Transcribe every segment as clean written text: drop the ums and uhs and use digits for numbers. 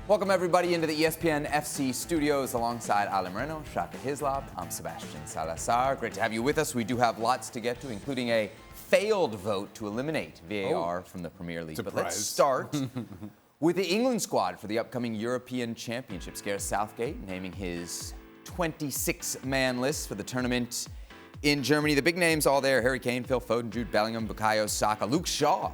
Welcome everybody into the ESPN FC studios alongside Ale Moreno, Shaka, Hislop. I'm Sebastian Salazar. Great to have you with us. We do have lots to get to, including a failed vote to eliminate VAR from the Premier League. Surprise. But let's start with the England squad for the upcoming European Championships. Gareth Southgate naming his 26-man list for the tournament in Germany. The big names all there: Harry Kane, Phil Foden, Jude Bellingham, Bukayo Saka, Luke Shaw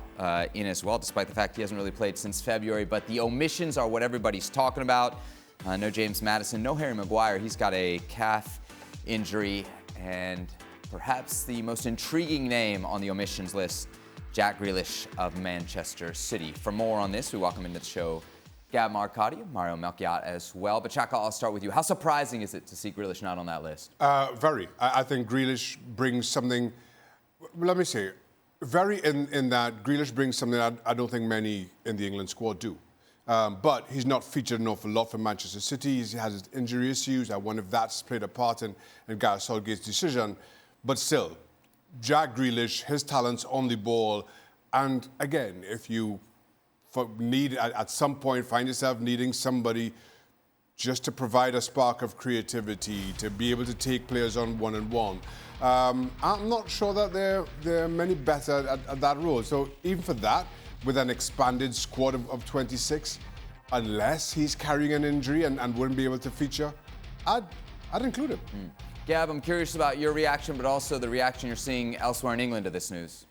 in as well, despite the fact he hasn't really played since February. But the omissions are what everybody's talking about. No James Maddison, no Harry Maguire. He's got a calf injury. And perhaps the most intriguing name on the omissions list, Jack Grealish of Manchester City. For more on this, we welcome into the show Gab Marcotti, Mario Melchiot as well. But Shaka, I'll start with you. How surprising is it to see Grealish not on that list? Very. I think Grealish brings something, let me say, very in that Grealish brings something that I don't think many in the England squad do. But he's not featured an awful lot for Manchester City. He has his injury issues. I wonder if that's played a part in Gareth Southgate's decision. But still, Jack Grealish, his talents on the ball, and again, if you at some point find yourself needing somebody just to provide a spark of creativity, to be able to take players on one-on-one. I'm not sure that there are many better at that role. So even for that, with an expanded squad of 26, unless he's carrying an injury and wouldn't be able to feature, I'd include him. Gab, I'm curious about your reaction, but also the reaction you're seeing elsewhere in England to this news.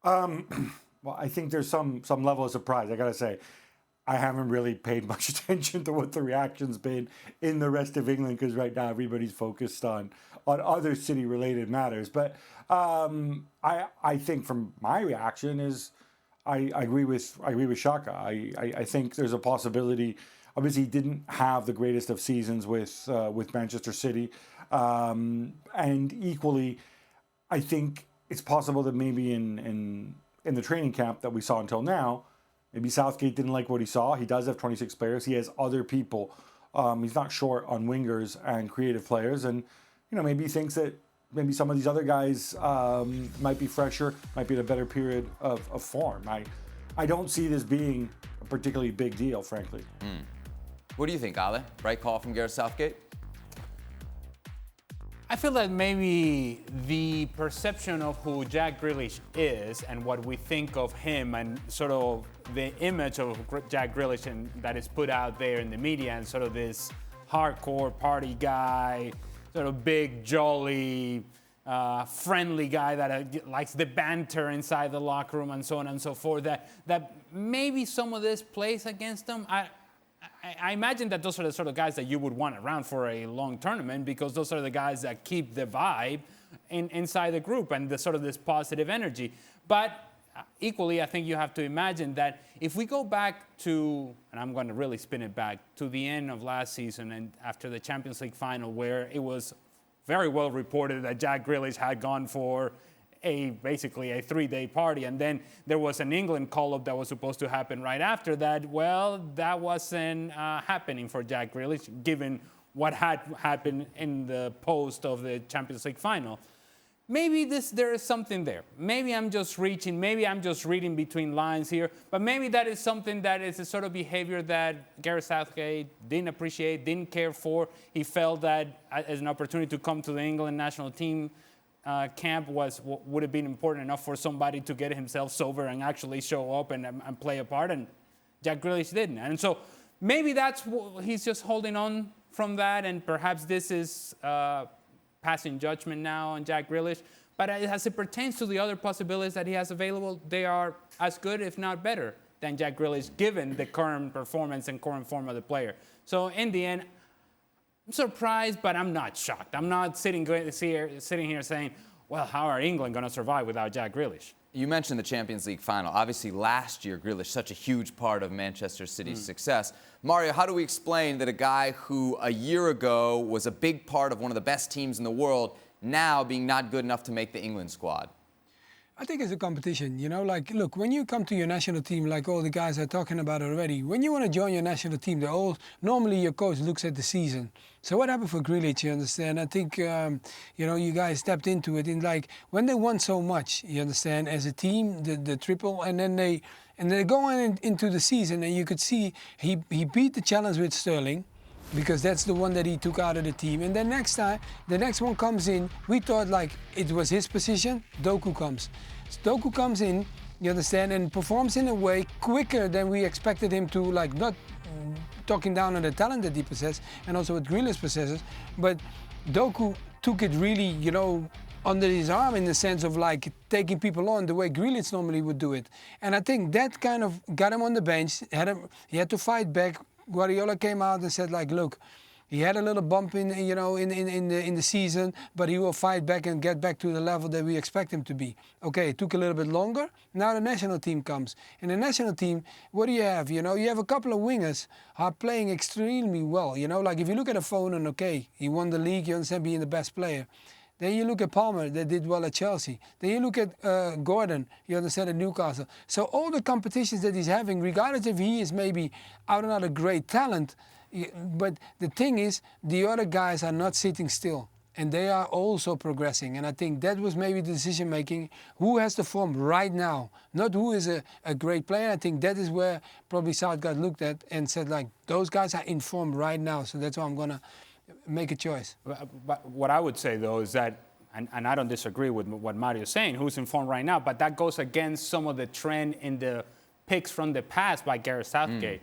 Well, I think there's some level of surprise. I got to say, I haven't really paid much attention to what the reaction's been in the rest of England, because right now everybody's focused on other city-related matters. But I think from my reaction is I agree with Shaka. I think there's a possibility. Obviously, he didn't have the greatest of seasons with Manchester City, and equally, I think it's possible that maybe in the training camp that we saw until now, maybe Southgate didn't like what he saw. He does have 26 players. He has other people. He's not short on wingers and creative players. And, maybe he thinks that maybe some of these other guys might be fresher, might be in a better period of form. I don't see this being a particularly big deal, frankly. What do you think, Ale? Right call from Gareth Southgate? I feel that maybe the perception of who Jack Grealish is and what we think of him and sort of the image of Jack Grealish and that is put out there in the media and sort of this hardcore party guy, sort of big, jolly, friendly guy that likes the banter inside the locker room and so on and so forth, that maybe some of this plays against him. I imagine that those are the sort of guys that you would want around for a long tournament, because those are the guys that keep the vibe inside the group and the sort of this positive energy. But equally, I think you have to imagine that if we go back to, and I'm going to really spin it back, to the end of last season and after the Champions League final, where it was very well reported that Jack Grealish had gone for basically a 3-day party, and then there was an England call-up that was supposed to happen right after that. Well, that wasn't happening for Jack Grealish, given what had happened in the post of the Champions League final. Maybe there is something there. Maybe I'm just reaching, maybe I'm just reading between lines here, but maybe that is something that is a sort of behavior that Gareth Southgate didn't appreciate, didn't care for. He felt that as an opportunity to come to the England national team camp would have been important enough for somebody to get himself sober and actually show up and play a part, and Jack Grealish didn't. And so maybe he's just holding on from that, and perhaps this is passing judgment now on Jack Grealish. But as it pertains to the other possibilities that he has available, they are as good, if not better, than Jack Grealish, given the current performance and current form of the player. So in the end, I'm surprised, but I'm not shocked. I'm not sitting here saying, well, how are England going to survive without Jack Grealish? You mentioned the Champions League final. Obviously, last year, Grealish, such a huge part of Manchester City's success. Mario, how do we explain that a guy who a year ago was a big part of one of the best teams in the world, now being not good enough to make the England squad? I think it's a competition, look, when you come to your national team, like all the guys are talking about already, when you want to join your national team, normally your coach looks at the season. So what happened for Grealish, you understand? I think, you guys stepped into it in when they won so much, you understand, as a team, the triple, and then they And they're going into the season, and you could see he beat the challenge with Sterling, because that's the one that he took out of the team. And then next time, the next one comes in, we thought like it was his position, Doku comes. Doku comes in, you understand, and performs in a way quicker than we expected him to, like not talking down on the talent that he possesses, and also what Grealish possesses, but Doku took it really, you know, under his arm in the sense of like taking people on the way Grealish normally would do it. And I think that kind of got him on the bench, he had to fight back. Guardiola came out and said like, look, he had a little bump in the season, but he will fight back and get back to the level that we expect him to be. Okay, it took a little bit longer. Now the national team comes. In the national team, what do you have? You know, you have a couple of wingers who are playing extremely well. You know, like if you look at a Foden, okay, he won the league, you understand, being the best player. Then you look at Palmer, that did well at Chelsea. Then you look at Gordon, you understand, at Newcastle. So all the competitions that he's having, regardless if he is maybe out and out a great talent, but the thing is, the other guys are not sitting still. And they are also progressing. And I think that was maybe the decision making. Who has the form right now? Not who is a great player. I think that is where probably Southgate looked at and said, like, those guys are in form right now. So that's why I'm going to make a choice. But what I would say, though, is that, and I don't disagree with what Mario's saying, who's in form right now, but that goes against some of the trend in the picks from the past by Gareth Southgate.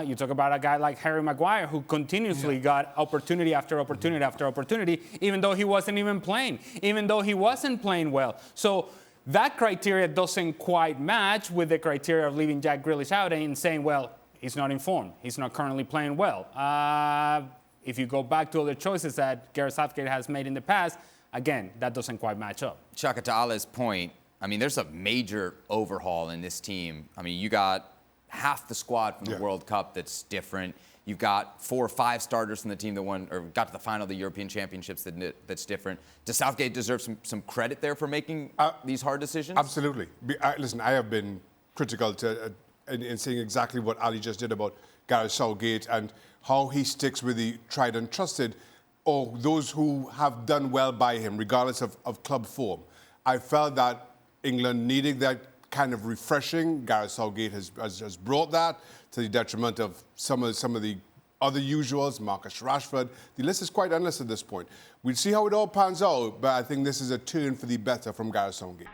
You talk about a guy like Harry Maguire, who continuously got opportunity after opportunity after opportunity, even though he wasn't even playing, even though he wasn't playing well. So that criteria doesn't quite match with the criteria of leaving Jack Grealish out and saying, well, he's not in form. He's not currently playing well. If you go back to other choices that Gareth Southgate has made in the past, again, that doesn't quite match up. Shaka, to Ala's point, I mean, there's a major overhaul in this team. I mean, you got half the squad from the World Cup that's different. You've got 4 or 5 starters from the team that won or got to the final of the European Championships that's different. Does Southgate deserve some credit there for making these hard decisions? Absolutely. Listen, I have been critical in saying exactly what Ali just did about Gareth Southgate and how he sticks with the tried and trusted, or those who have done well by him, regardless of club form. I felt that England needed that kind of refreshing. Gareth Southgate has brought that, to the detriment of some of the other usuals, Marcus Rashford. The list is quite endless at this point. We'll see how it all pans out, but I think this is a turn for the better from Gareth Southgate.